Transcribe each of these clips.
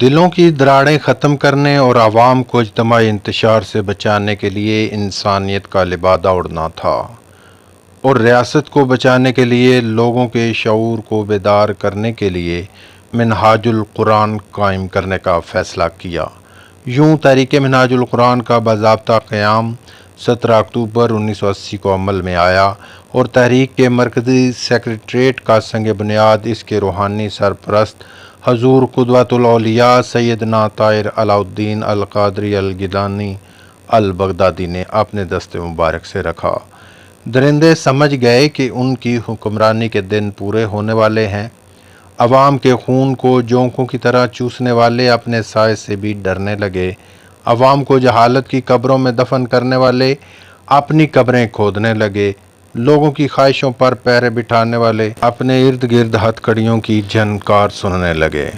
دلوں کی دراڑیں ختم کرنے اور عوام کو اجتماعی انتشار سے بچانے کے لیے انسانیت کا لبادہ اڑنا تھا اور ریاست کو بچانے کے لیے لوگوں کے شعور کو بیدار کرنے کے لیے منہاج القرآن قائم کرنے کا فیصلہ کیا۔ یوں تحریک منہاج القرآن کا باضابطہ قیام 17 اکتوبر 1980 کو عمل میں آیا اور تحریک کے مرکزی سیکریٹریٹ کا سنگ بنیاد اس کے روحانی سرپرست حضور قدوۃ الاولیاء سیدنا طاہر علاء الدین القادری الگیلانی البغدادی نے اپنے دست مبارک سے رکھا۔ درندے سمجھ گئے کہ ان کی حکمرانی کے دن پورے ہونے والے ہیں۔ عوام کے خون کو جونکوں کی طرح چوسنے والے اپنے سائے سے بھی ڈرنے لگے۔ عوام کو جہالت کی قبروں میں دفن کرنے والے اپنی قبریں کھودنے لگے۔ لوگوں کی خواہشوں پر پہرے بٹھانے والے اپنے ارد گرد ہتھ کڑیوں کی جھنکار سننے لگے۔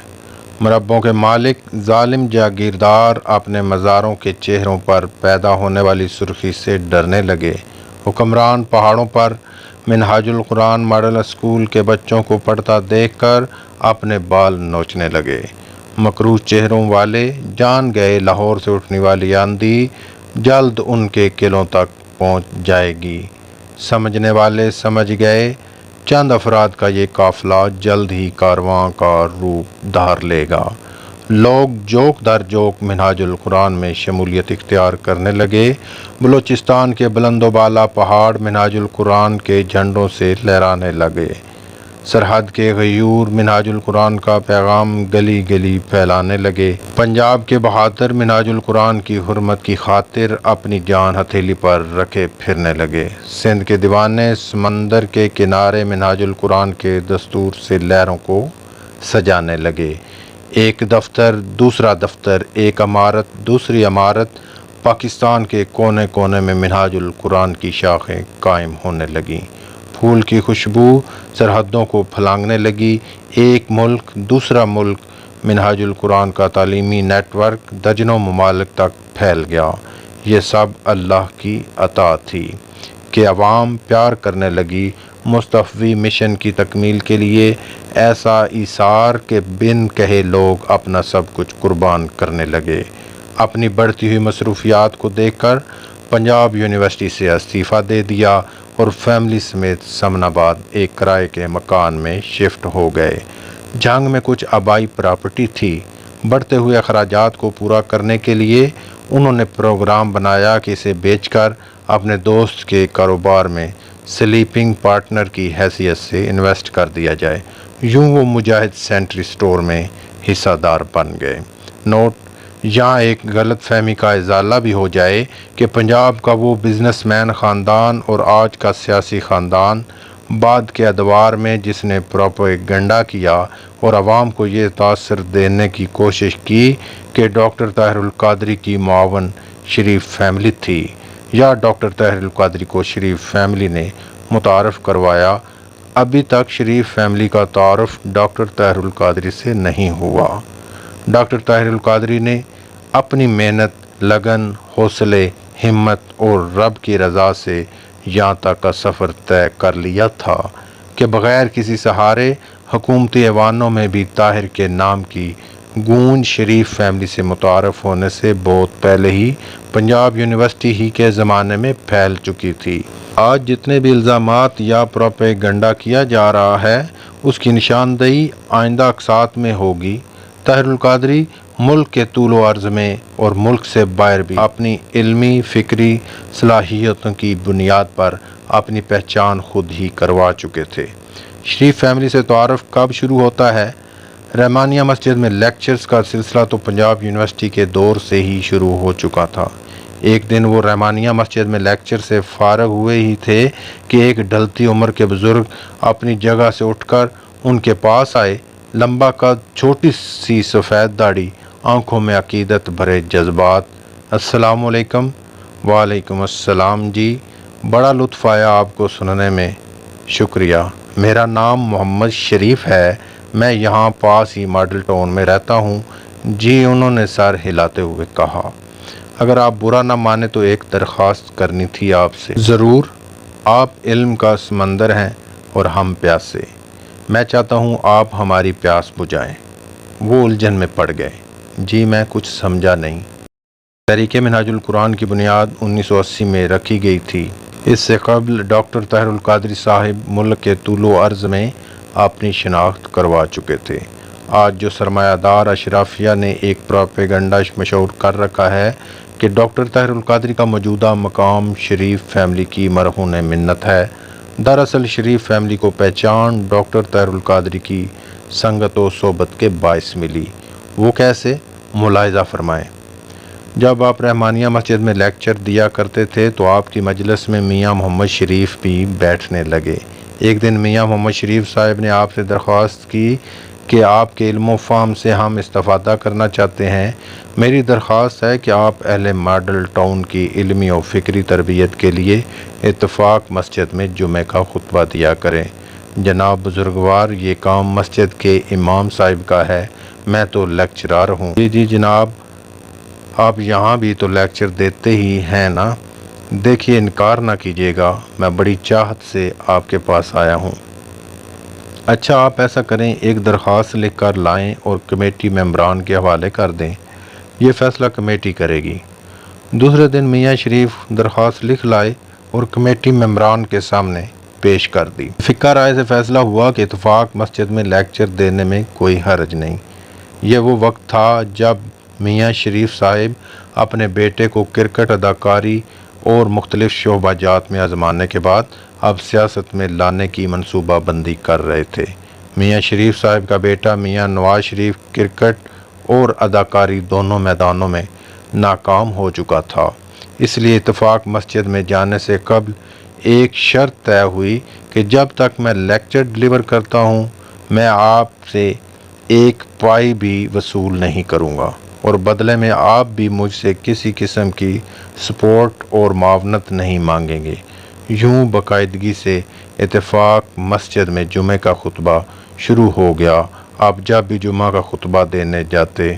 مربوں کے مالک ظالم جاگیردار اپنے مزاروں کے چہروں پر پیدا ہونے والی سرخی سے ڈرنے لگے۔ حکمران پہاڑوں پر منہاج القرآن ماڈل اسکول کے بچوں کو پڑھتا دیکھ کر اپنے بال نوچنے لگے۔ مکروہ چہروں والے جان گئے لاہور سے اٹھنے والی آندھی جلد ان کے قلعوں تک پہنچ جائے گی۔ سمجھنے والے سمجھ گئے چند افراد کا یہ قافلہ جلد ہی کارواں کا روپ دھار لے گا۔ لوگ جوک در جوک منہاج القرآن میں شمولیت اختیار کرنے لگے۔ بلوچستان کے بلند و بالا پہاڑ منہاج القرآن کے جھنڈوں سے لہرانے لگے۔ سرحد کے غیور منہاج القرآن کا پیغام گلی گلی پھیلانے لگے۔ پنجاب کے بہادر منہاج القرآن کی حرمت کی خاطر اپنی جان ہتھیلی پر رکھے پھرنے لگے۔ سندھ کے دیوانے سمندر کے کنارے منہاج القرآن کے دستور سے لہروں کو سجانے لگے۔ ایک دفتر دوسرا دفتر، ایک عمارت دوسری عمارت، پاکستان کے کونے کونے میں منہاج القرآن کی شاخیں قائم ہونے لگیں۔ پھول کی خوشبو سرحدوں کو پھلانگنے لگی۔ ایک ملک دوسرا ملک منہاج القرآن کا تعلیمی نیٹ ورک درجنوں ممالک تک پھیل گیا۔ یہ سب اللہ کی عطا تھی کہ عوام پیار کرنے لگی۔ مصطفی مشن کی تکمیل کے لیے ایسا ایثار کہ بن کہے لوگ اپنا سب کچھ قربان کرنے لگے۔ اپنی بڑھتی ہوئی مصروفیات کو دیکھ کر پنجاب یونیورسٹی سے استعفیٰ دے دیا اور فیملی سمیت سمن آباد ایک کرائے کے مکان میں شفٹ ہو گئے۔ جنگ میں کچھ آبائی پراپرٹی تھی۔ بڑھتے ہوئے اخراجات کو پورا کرنے کے لیے انہوں نے پروگرام بنایا کہ اسے بیچ کر اپنے دوست کے کاروبار میں سلیپنگ پارٹنر کی حیثیت سے انویسٹ کر دیا جائے۔ یوں وہ مجاہد سینٹری سٹور میں حصہ دار بن گئے۔ نوٹ: یہاں ایک غلط فہمی کا ازالہ بھی ہو جائے کہ پنجاب کا وہ بزنس مین خاندان اور آج کا سیاسی خاندان بعد کے ادوار میں جس نے پروپیگنڈا کیا اور عوام کو یہ تاثر دینے کی کوشش کی کہ ڈاکٹر طاہر القادری کی معاون شریف فیملی تھی یا ڈاکٹر طاہر القادری کو شریف فیملی نے متعارف کروایا، ابھی تک شریف فیملی کا تعارف ڈاکٹر طاہر القادری سے نہیں ہوا۔ ڈاکٹر طاہر القادری نے اپنی محنت، لگن، حوصلے، ہمت اور رب کی رضا سے یہاں تک کا سفر طے کر لیا تھا کہ بغیر کسی سہارے حکومتی ایوانوں میں بھی طاہر کے نام کی گونج شریف فیملی سے متعارف ہونے سے بہت پہلے ہی پنجاب یونیورسٹی ہی کے زمانے میں پھیل چکی تھی۔ آج جتنے بھی الزامات یا پروپیگنڈا کیا جا رہا ہے اس کی نشاندہی آئندہ اقساط میں ہوگی۔ طاہر القادری ملک کے طول و عرض میں اور ملک سے باہر بھی اپنی علمی فکری صلاحیتوں کی بنیاد پر اپنی پہچان خود ہی کروا چکے تھے۔ شریف فیملی سے تعارف کب شروع ہوتا ہے؟ رحمانیہ مسجد میں لیکچرز کا سلسلہ تو پنجاب یونیورسٹی کے دور سے ہی شروع ہو چکا تھا۔ ایک دن وہ رحمانیہ مسجد میں لیکچر سے فارغ ہوئے ہی تھے کہ ایک ڈھلتی عمر کے بزرگ اپنی جگہ سے اٹھ کر ان کے پاس آئے۔ لمبا قد، چھوٹی سی سفید داڑھی، آنکھوں میں عقیدت بھرے جذبات۔ السلام علیکم۔ وعلیکم السلام جی، بڑا لطف آیا آپ کو سننے میں، شکریہ۔ میرا نام محمد شریف ہے، میں یہاں پاس ہی ماڈل ٹاؤن میں رہتا ہوں۔ جی، انہوں نے سر ہلاتے ہوئے کہا۔ اگر آپ برا نہ مانے تو ایک درخواست کرنی تھی آپ سے۔ ضرور، آپ علم کا سمندر ہیں اور ہم پیاسے۔ میں چاہتا ہوں آپ ہماری پیاس بجھائیں۔ وہ الجھن میں پڑ گئے۔ جی میں کچھ سمجھا نہیں۔ تحریک منہاج القرآن کی بنیاد 1980 میں رکھی گئی تھی۔ اس سے قبل ڈاکٹر طاہر القادری صاحب ملک کے طول و عرض میں اپنی شناخت کروا چکے تھے۔ آج جو سرمایہ دار اشرافیہ نے ایک پروپیگنڈا مشہور کر رکھا ہے کہ ڈاکٹر طاہر القادری کا موجودہ مقام شریف فیملی کی مرہون منت ہے، دراصل شریف فیملی کو پہچان ڈاکٹر طاہر القادری کی سنگت و صحبت کے باعث ملی۔ وہ کیسے؟ ملاحظہ فرمائیں۔ جب آپ رحمانیہ مسجد میں لیکچر دیا کرتے تھے تو آپ کی مجلس میں میاں محمد شریف بھی بیٹھنے لگے۔ ایک دن میاں محمد شریف صاحب نے آپ سے درخواست کی کہ آپ کے علم و فہم سے ہم استفادہ کرنا چاہتے ہیں۔ میری درخواست ہے کہ آپ اہل ماڈل ٹاؤن کی علمی و فکری تربیت کے لیے اتفاق مسجد میں جمعہ کا خطبہ دیا کریں۔ جناب بزرگوار، یہ کام مسجد کے امام صاحب کا ہے، میں تو لیکچرار ہوں۔ جی جناب، آپ یہاں بھی تو لیکچر دیتے ہی ہیں نا؟ دیکھیے انکار نہ کیجیے گا، میں بڑی چاہت سے آپ کے پاس آیا ہوں۔ اچھا آپ ایسا کریں، ایک درخواست لکھ کر لائیں اور کمیٹی ممبران کے حوالے کر دیں، یہ فیصلہ کمیٹی کرے گی۔ دوسرے دن میاں شریف درخواست لکھ لائے اور کمیٹی ممبران کے سامنے پیش کر دی۔ فقہ رائے سے فیصلہ ہوا کہ اتفاق مسجد میں لیکچر دینے میں کوئی حرج نہیں۔ یہ وہ وقت تھا جب میاں شریف صاحب اپنے بیٹے کو کرکٹ، اداکاری اور مختلف شعبہ جات میں آزمانے کے بعد اب سیاست میں لانے کی منصوبہ بندی کر رہے تھے۔ میاں شریف صاحب کا بیٹا میاں نواز شریف کرکٹ اور اداکاری دونوں میدانوں میں ناکام ہو چکا تھا، اس لیے اتفاق مسجد میں جانے سے قبل ایک شرط طے ہوئی کہ جب تک میں لیکچر ڈلیور کرتا ہوں میں آپ سے ایک پائی بھی وصول نہیں کروں گا اور بدلے میں آپ بھی مجھ سے کسی قسم کی سپورٹ اور معاونت نہیں مانگیں گے۔ یوں باقاعدگی سے اتفاق مسجد میں جمعہ کا خطبہ شروع ہو گیا۔ آپ جب بھی جمعہ کا خطبہ دینے جاتے